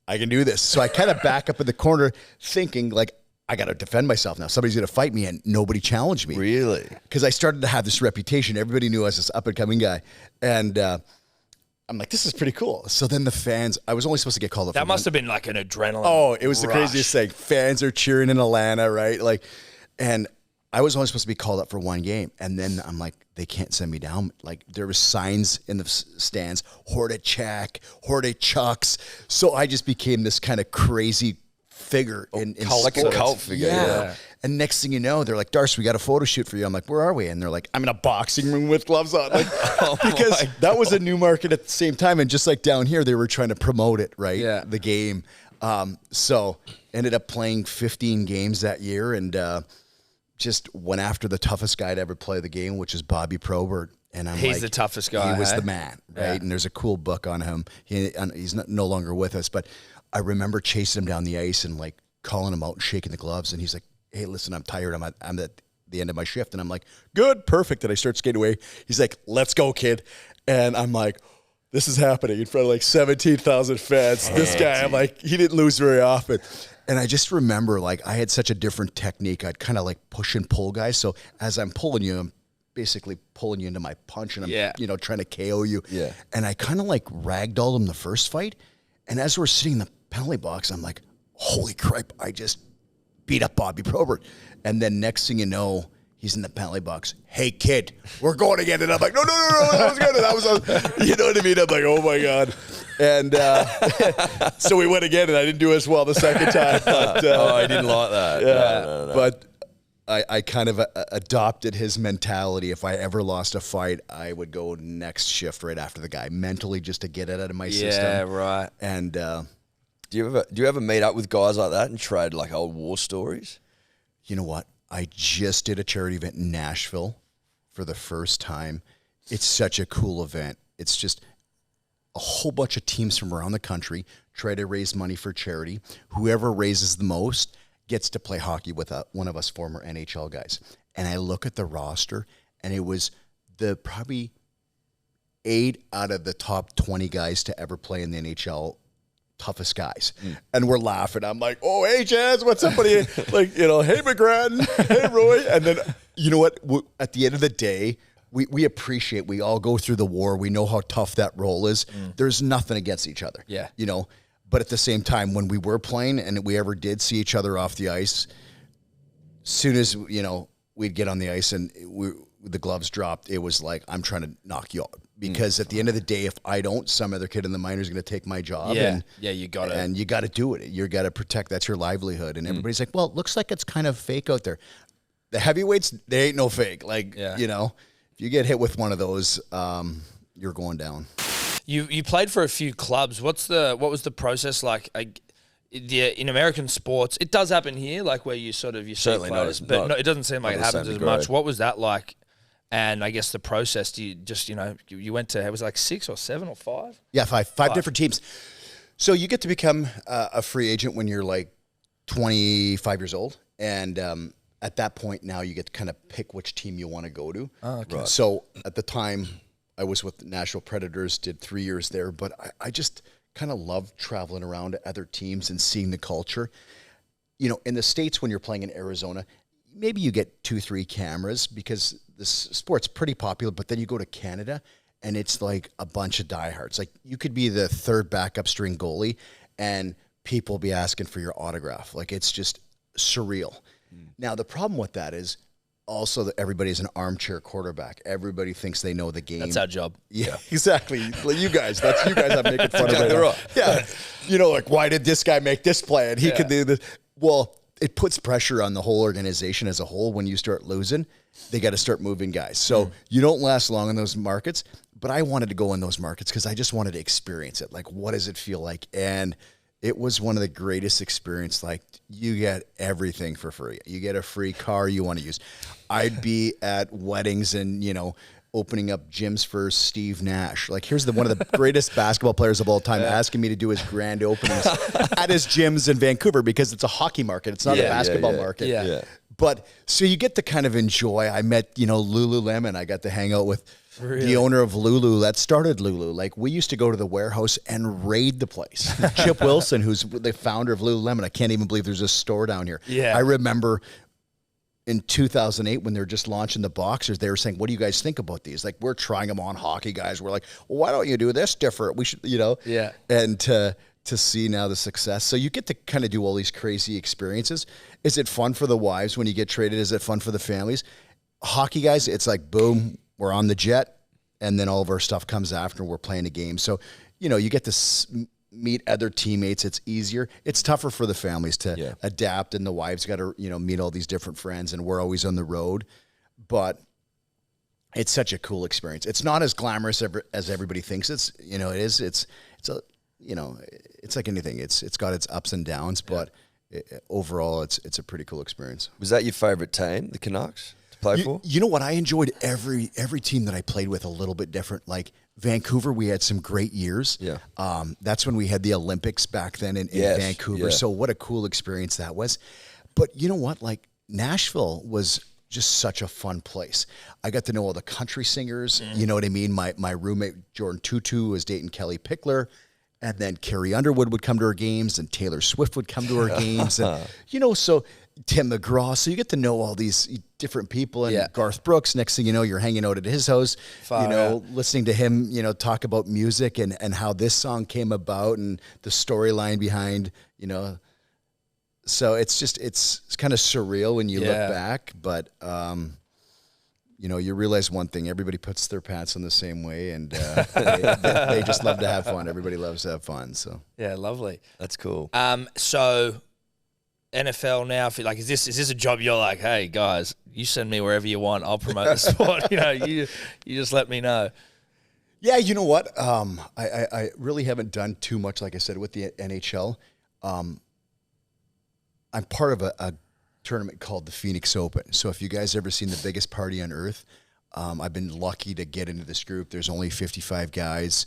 I can do this. So I kind of back up in the corner thinking like, I got to defend myself now. Somebody's going to fight me, and nobody challenged me. Really? Because I started to have this reputation. Everybody knew I was this up-and-coming guy. And I'm like, this is pretty cool. So then the fans, I was only supposed to get called up. That must have been like an adrenaline. Oh, it was rush. The craziest thing. Fans are cheering in Atlanta, right? Like, and I was only supposed to be called up for one game. And then I'm like, they can't send me down. Like, there was signs in the stands, Hordichucks. So I just became this kind of crazy figure in like a cult figure. Yeah. And next thing you know, they're like, Darcy, we got a photo shoot for you. I'm like, where are we? And they're like, I'm in a boxing room with gloves on. Like, because that was a new market at the same time. And just like down here, they were trying to promote it, right? Yeah. The game. So ended up playing 15 games that year and just went after the toughest guy to ever play the game, which is Bobby Probert. And He's the toughest guy. He was hey? the man, right? Yeah. And there's a cool book on him. He's no longer with us, but I remember chasing him down the ice and like calling him out and shaking the gloves. And he's like, "Hey, listen, I'm tired. I'm at the end of my shift." And I'm like, "Good, perfect." And I start skating away. He's like, "Let's go, kid." And I'm like, this is happening in front of like 17,000 fans. This guy, I'm like, he didn't lose very often. And I just remember like I had such a different technique. I'd kind of like push and pull guys. So as I'm pulling you, I'm basically pulling you into my punch and I'm, trying to KO you. Yeah. And I kind of like ragdolled him the first fight. And as we're sitting in the penalty box, I'm like, holy crap, I just beat up Bobby Probert. And then next thing you know, he's in the penalty box. "Hey, kid, we're going again." And I'm like, no, that was good. That was, you know what I mean? I'm like, oh my God. And so we went again, and I didn't do as well the second time. But, I didn't like that. Yeah, No. but I kind of adopted his mentality. If I ever lost a fight, I would go next shift right after the guy, mentally, just to get it out of my system. Yeah, right. And Do you ever meet up with guys like that and trade like old war stories? you know what? I just did a charity event in Nashville for the first time. It's such a cool event. It's just a whole bunch of teams from around the country try to raise money for charity. Whoever raises the most gets to play hockey with one of us former NHL guys. And I look at the roster, and it was the probably 8 out of the top 20 guys to ever play in the NHL, toughest guys. And we're laughing. I'm like, "Oh, hey, Jazz, what's up, buddy?" Like, hey, McGrattan, hey, Roy. And then, you know what? At the end of the day, we appreciate, we all go through the war. We know how tough that role is. There's nothing against each other. Yeah. But at the same time, when we were playing and we ever did see each other off the ice, soon as, we'd get on the ice and the gloves dropped, it was like, I'm trying to knock you out. Because at the end of the day, if I don't, some other kid in the minors is going to take my job. Yeah, you got it. And you got to do it. You got to protect. That's your livelihood. And everybody's like, "Well, it looks like it's kind of fake out there." The heavyweights, they ain't no fake. Like, if you get hit with one of those, you're going down. You played for a few clubs. What was the process like? In American sports, it does happen here, like where you see Certainly players, not but it doesn't seem like it the happens same as degree. much. What was that like? And I guess the process, do you just, you went to, it was like 6 or 7 or 5? Yeah, five different teams. So you get to become a free agent when you're like 25 years old. And at that point now you get to kind of pick which team you want to go to. Oh, okay. Right. So at the time I was with the Nashville Predators, did 3 years there, but I just kind of loved traveling around to other teams and seeing the culture. In the States, when you're playing in Arizona, maybe you get 2-3 cameras because this sport's pretty popular, but then you go to Canada and it's like a bunch of diehards. Like you could be the third backup string goalie and people be asking for your autograph. Like it's just surreal. Now, the problem with that is also that everybody's an armchair quarterback. Everybody thinks they know the game. That's our job. Yeah, exactly. Like you guys I'm making fun of it. Right. Yeah. Like, why did this guy make this play? And he could do this. Well, it puts pressure on the whole organization as a whole. When you start losing, they got to start moving guys. So you don't last long in those markets. But I wanted to go in those markets because I just wanted to experience it. Like, what does it feel like? And it was one of the greatest experiences. Like, you get everything for free. You get a free car you want to use. I'd be at weddings and, opening up gyms for Steve Nash. Like, here's one of the greatest basketball players of all time asking me to do his grand openings at his gyms in Vancouver because it's a hockey market. It's not a basketball market. Yeah. But so you get to kind of enjoy. I met, Lululemon. I got to hang out with the owner of Lulu that started Lulu. Like, we used to go to the warehouse and raid the place. Chip Wilson, who's the founder of Lululemon. I can't even believe there's a store down here. Yeah. I remember in 2008 when they were just launching the boxers, they were saying, "What do you guys think about these?" Like, we're trying them on hockey guys. We're like, "Well, why don't you do this different? We should, Yeah. And to see now the success. So you get to kind of do all these crazy experiences. Is it fun for the wives when you get traded? Is it fun for the families? Hockey guys, it's like, boom, we're on the jet, and then all of our stuff comes after, and we're playing a game. So, you get to meet other teammates. It's easier. It's tougher for the families to adapt, and the wives got to, meet all these different friends, and we're always on the road. But it's such a cool experience. It's not as glamorous as everybody thinks it is. It's like anything. It's got its ups and downs, but overall, it's a pretty cool experience. Was that your favorite team, the Canucks, to play for? You know what? I enjoyed every team that I played with a little bit different. Like Vancouver, we had some great years. Yeah. That's when we had the Olympics back then in Yes, Vancouver. yeah. So what a cool experience that was. But you know what? Like Nashville was just such a fun place. I got to know all the country singers. You know what I mean? My roommate, Jordan Tutu, was dating Kelly Pickler. And then Carrie Underwood would come to our games, and Taylor Swift would come to our games. And, so Tim McGraw. So you get to know all these different people. And Garth Brooks, next thing you know, you're hanging out at his house, listening to him, talk about music and how this song came about and the storyline behind, So it's kind of surreal when you look back. But, you realize one thing: everybody puts their pants on the same way, and they just love to have fun. Everybody loves to have fun. So Yeah, lovely. That's cool. So NFL now, is this a job you're like, hey guys, you send me wherever you want, I'll promote the sport. You just let me know. yeah, you know what? I really haven't done too much, like I said, with the NHL. I'm part of a tournament called the Phoenix Open. So if you guys ever seen The Biggest Party on Earth, I've been lucky to get into this group. There's only 55 guys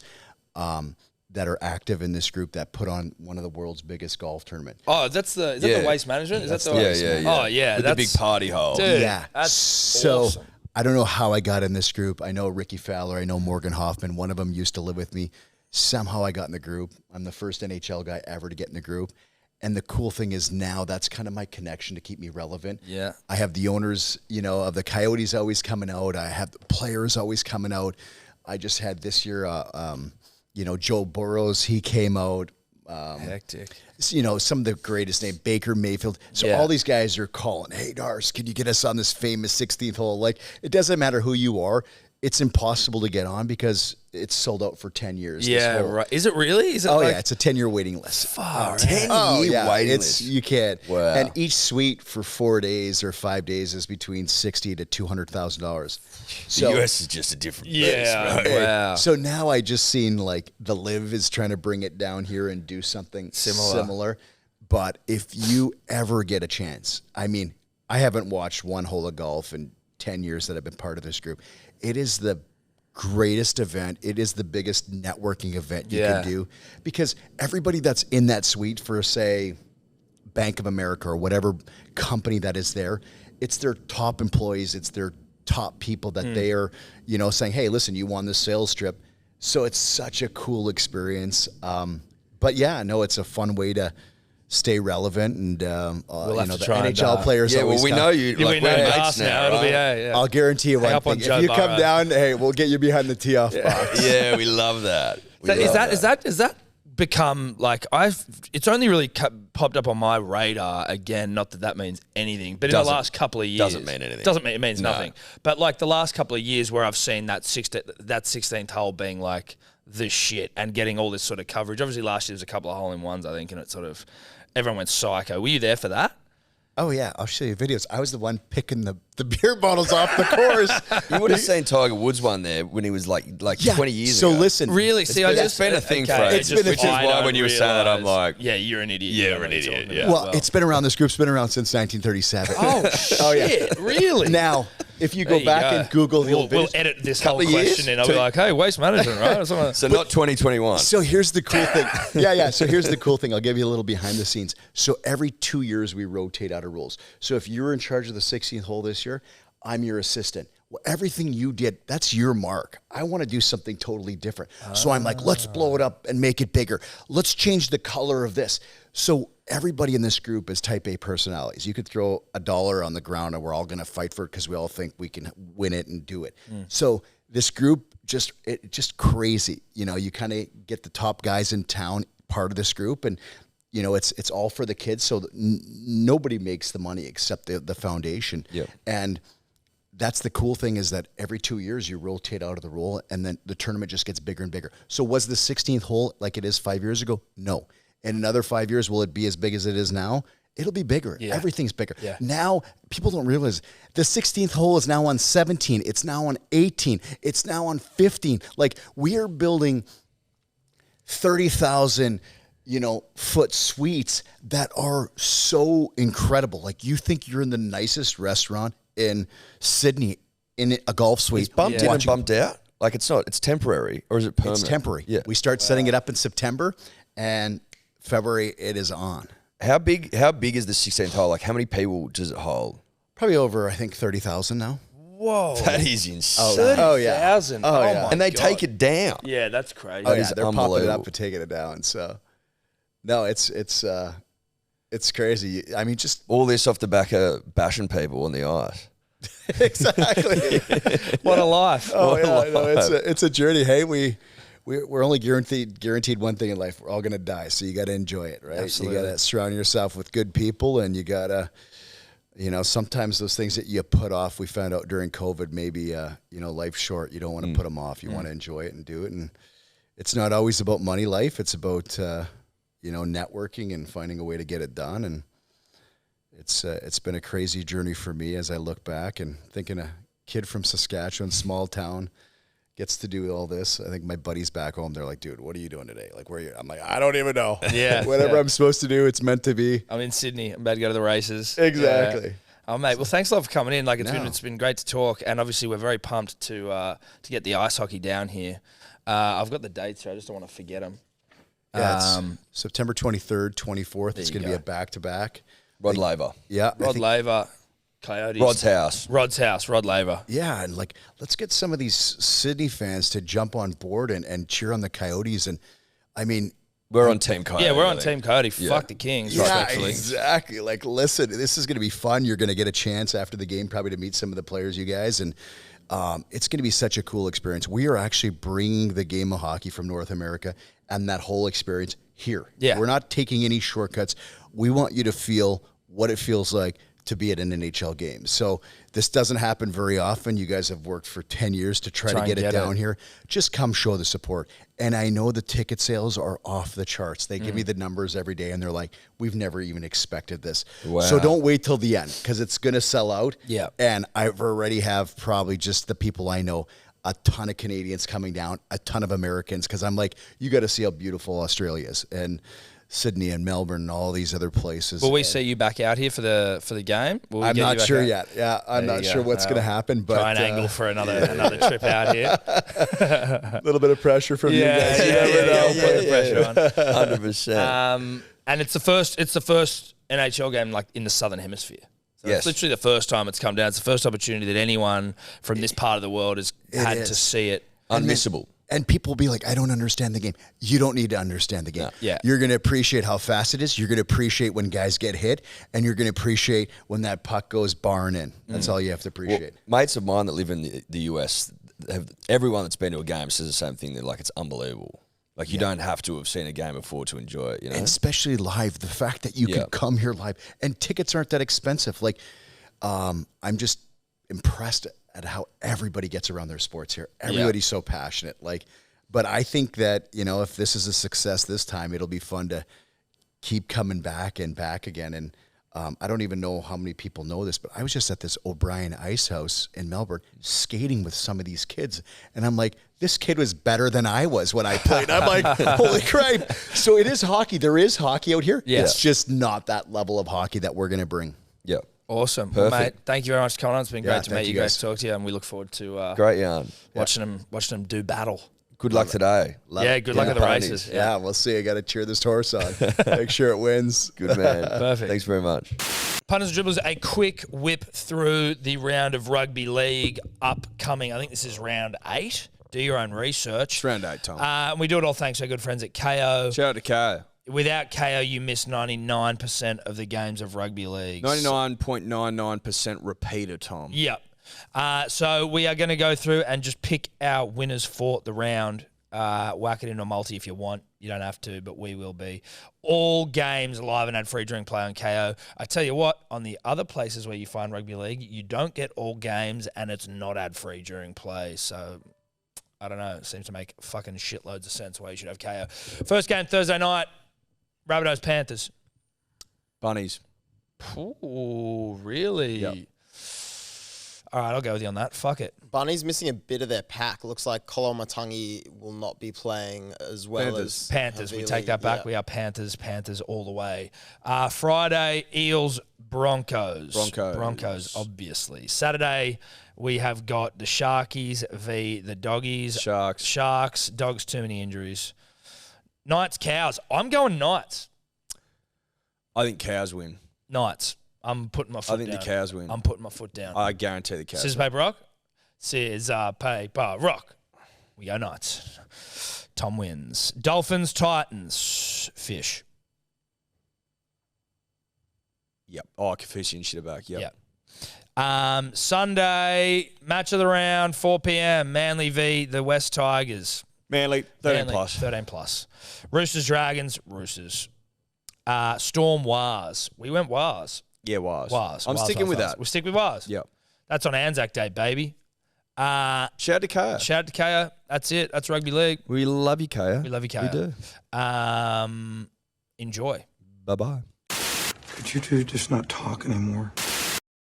that are active in this group that put on one of the world's biggest golf tournament. Oh, is that the waste management? Is that the Waste Management. Oh yeah, With the big party hole. Dude, Yeah. that's So awesome. I don't know how I got in this group. I know Ricky Fowler. I know Morgan Hoffman. One of them used to live with me. Somehow I got in the group. I'm the first NHL guy ever to get in the group. And the cool thing is now that's kind of my connection to keep me relevant. Yeah. I have the owners, of the Coyotes always coming out. I have the players always coming out. I just had this year, Joe Burrows, he came out. Hectic. Some of the greatest name, Baker Mayfield. So all these guys are calling, hey, Darce, can you get us on this famous 16th hole? Like, it doesn't matter who you are. It's impossible to get on because it's sold out for 10 years. Yeah, right. Is it really? Is it It's a 10-year waiting list. 10-year waiting list. You can't. Wow. And each suite for 4 days or 5 days is between $60,000 to $200,000. The US is just a different place, right? Wow. So now I just seen the Live is trying to bring it down here and do something similar. But if you ever get a chance, I haven't watched one hole of golf in 10 years that I've been part of this group. It is the greatest event. It is the biggest networking event you can do because everybody that's in that suite for, say, Bank of America or whatever company that is there, it's their top employees. It's their top people that they are, saying, hey, listen, you won this sales trip. So it's such a cool experience. But yeah, no, it's a fun way to stay relevant, and We'll have to the try and, NHL players. Yeah, well, always we come. know you. we Like, know we're us mates now. now, It'll be right? I'll guarantee you one up on thing. Joe If you come Burrow. down, hey, we'll get you behind the tee off box. Yeah, we love that. Is that become it's only really popped up on my radar again, not that means anything, but in the last couple of years. Doesn't mean anything. It means nothing. But the last couple of years where I've seen that 16th hole being the shit and getting all this sort of coverage. Obviously last year there was a couple of hole-in-ones, I think, and it sort of, everyone went psycho. Were you there for that? Oh, yeah. I'll show you videos. I was the one picking the beer bottles off the course. You would have seen Tiger Woods one there when he was like 20 years so ago. listen. Really? See, It's been a thing for ages, which is why when you were saying that, I'm like, yeah, you're an idiot. Yeah, You know we're what an you're idiot, talking yeah. about. Well, it's been around. This group's been around since 1937. Oh, shit. Really? Now, if you There go you back go. and Google the we'll old videos. edit this whole Couple of years question in. I'll be like, hey, waste management, right? Or something. so not 2021. So here's the cool thing. Yeah. So here's the cool thing. I'll give you a little behind the scenes. So every 2 years we rotate out of rules. So if you're in charge of the 16th hole this year, I'm your assistant. Well, everything you did, that's your mark. I want to do something totally different. So I'm like, let's blow it up and make it bigger. Let's change the color of this. So everybody in this group is type A personalities. You could throw $1 on the ground and we're all going to fight for it because we all think we can win it and do it. So this group, just crazy. You kind of get the top guys in town part of this group, and it's all for the kids. So nobody makes the money except the foundation. Yep. And that's the cool thing, is that every 2 years you rotate out of the rule, and then the tournament just gets bigger and bigger. So was the 16th hole like it is 5 years ago? No. In another 5 years, will it be as big as it is now? It'll be bigger. Yeah. Everything's bigger. Yeah. Now, people don't realize the 16th hole is now on 17. It's now on 18. It's now on 15. Like, we are building 30,000 foot suites that are so incredible. Like you think you're in the nicest restaurant in Sydney in a golf suite. It's bumped in and bumped out. Like it's not. It's temporary, or is it permanent? It's temporary. Yeah. We start setting it up in September, and February it is on. How big is the 16th hole? Like how many people does it hold? Probably over, I think, 30,000 now. Whoa. That is insane. Oh yeah. 30,000. Oh, yeah. My And they God. take it down. Yeah, that's crazy. Oh yeah, is they're popping it unbelievable. up and taking it down. So, no, it's crazy. I mean, just All this off the back of bashing people on the ice. exactly. What a life. Oh yeah, no, it's a journey. Hey, we're only guaranteed one thing in life. We're all gonna die, so you got to enjoy it, right? Absolutely. You got to surround yourself with good people, and you gotta, sometimes those things that you put off. We found out during COVID, maybe life's short. You don't want to put them off. You want to enjoy it and do it, and it's not always about money. Life, it's about networking and finding a way to get it done, and it's been a crazy journey for me as I look back and thinking a kid from Saskatchewan, small town, gets to do all this. I think my buddies back home, they're like, dude, what are you doing today? Like, where are you? I'm like, I don't even know. Yeah. Whatever I'm supposed to do, it's meant to be. I'm in Sydney. I'm about to go to the races. Exactly. Yeah. Oh, mate. Well, thanks a lot for coming in. Like, No. it's been great to talk, and obviously we're very pumped to get the ice hockey down here. I've got the dates here. I just don't want to forget them. Yeah, it's September 23rd, 24th. It's you going to be go. a back-to-back. Rod Laver. Yeah. I Rod think- Laver, Coyotes. Rod's house. Rod's house. Rod Laver. Yeah, and let's get some of these Sydney fans to jump on board and cheer on the Coyotes. And I mean, We're on Team Coyote. Yeah, we're on I think. Team Coyote. Fuck the Kings, yeah, respectfully. exactly. Like, listen, this is going to be fun. You're going to get a chance after the game probably to meet some of the players, you guys, and it's going to be such a cool experience. We are actually bringing the game of hockey from North America and that whole experience here. Yeah. We're not taking any shortcuts. We want you to feel what it feels like to be at an NHL game. So this doesn't happen very often. You guys have worked for 10 years to try to and get it get down it. here. Just come show the support. And I know the ticket sales are off the charts. They give me the numbers every day, and they're like, we've never even expected this. Wow. So don't wait till the end, because it's going to sell out. Yeah. And I've already have probably just the people I know, a ton of Canadians coming down, a ton of Americans, because I'm like, you got to see how beautiful Australia is. And Sydney and Melbourne and all these other places. Will we see you back out here for the game? Will we I'm get you not back sure out? yet. Yeah, I'm There not you sure go. what's going to happen. But Try and angle for another trip out here. a little bit of pressure from you guys. You never know. We'll put the pressure on. 100%. And it's the first NHL game like in the Southern Hemisphere. So Yes. It's literally the first time it's come down. It's the first opportunity that anyone from this part of the world has had is. to see it. Unmissable. And people will be like, I don't understand the game. You don't need to understand the game. Yeah. You're going to appreciate how fast it is. You're going to appreciate when guys get hit. And you're going to appreciate when that puck goes barring in. That's all you have to appreciate. Mates of mine that live in the US, everyone that's been to a game says the same thing. They're like, it's unbelievable. Like, you don't have to have seen a game before to enjoy it, you know? And especially live, the fact that you Yeah. can come here live. And tickets aren't that expensive. Like, I'm just impressed at how everybody gets around their sports here. Everybody's so passionate. But I think that, if this is a success this time, it'll be fun to keep coming back and back again. And I don't even know how many people know this, but I was just at this O'Brien Ice House in Melbourne skating with some of these kids. And I'm like, this kid was better than I was when I played. I'm like, holy crap. So it is hockey. There is hockey out here. Yeah. It's just not that level of hockey that we're going to bring. Yeah. Awesome. Well, Perfect. mate, thank you very much for coming on. It's been Yeah, great to thank meet you you guys, guys. talk to you, and we look forward to Great yarn. watching them do battle. Good luck today. Love Yeah, it. good luck at the ponies. races. Yeah, we'll see. I got to cheer this horse on. Make sure it wins. Good man. Perfect. Thanks very much. Punters and Dribblers, a quick whip through the round of rugby league upcoming. I think this is round 8. Do your own research. It's round 8, Tom. And we do it all thanks to our good friends at KO. Shout out to Ko. Without KO, you miss 99% of the games of rugby league. 99.99% repeater, Tom. Yep. So we are going to go through and just pick our winners for the round. Whack it into a multi if you want. You don't have to, but we will be. All games live and ad-free during play on KO. I tell you what, on the other places where you find rugby league, you don't get all games and it's not ad-free during play. So, I don't know. It seems to make fucking shitloads of sense why you should have KO. First game Thursday night, Rabbitohs Panthers. Bunnies. Ooh, really? Yep. All right, I'll go with you on that. Fuck it. Bunny's missing a bit of their pack. Looks like Kolomatangi will not be playing as well as Panthers. We Havili. take that back. Yeah. We are Panthers all the way. Friday, Eels, Broncos. Broncos, obviously. Saturday, we have got the Sharkies v. the Doggies. Sharks. Dogs, too many injuries. Knights, Cows. I'm going Knights. I think Cows win. Knights. I'm putting my foot down. I think the Cows win. I'm putting my foot down. I guarantee the Cows Scissors, win. paper, rock. Scissors, paper, rock. We go Knights. Tom wins. Dolphins, Titans, Fish. Yep. Oh, Kafusi and shit back. Yep. Yep. Sunday, match of the round, 4 p.m. Manly v. the West Tigers. Manly, 13 Manly, plus. 13 plus. Roosters, Dragons, Roosters. Storm, Wars. We went Wars. Yeah, Wars. I'm sticking with that. We stick with Wars. Yep. That's on Anzac Day, baby. Shout out to Kaya. Shout out to Kaya. That's it. That's rugby league. We love you, Kaya. We love you, Kaya. We do. Enjoy. Bye-bye. Could you two just not talk anymore?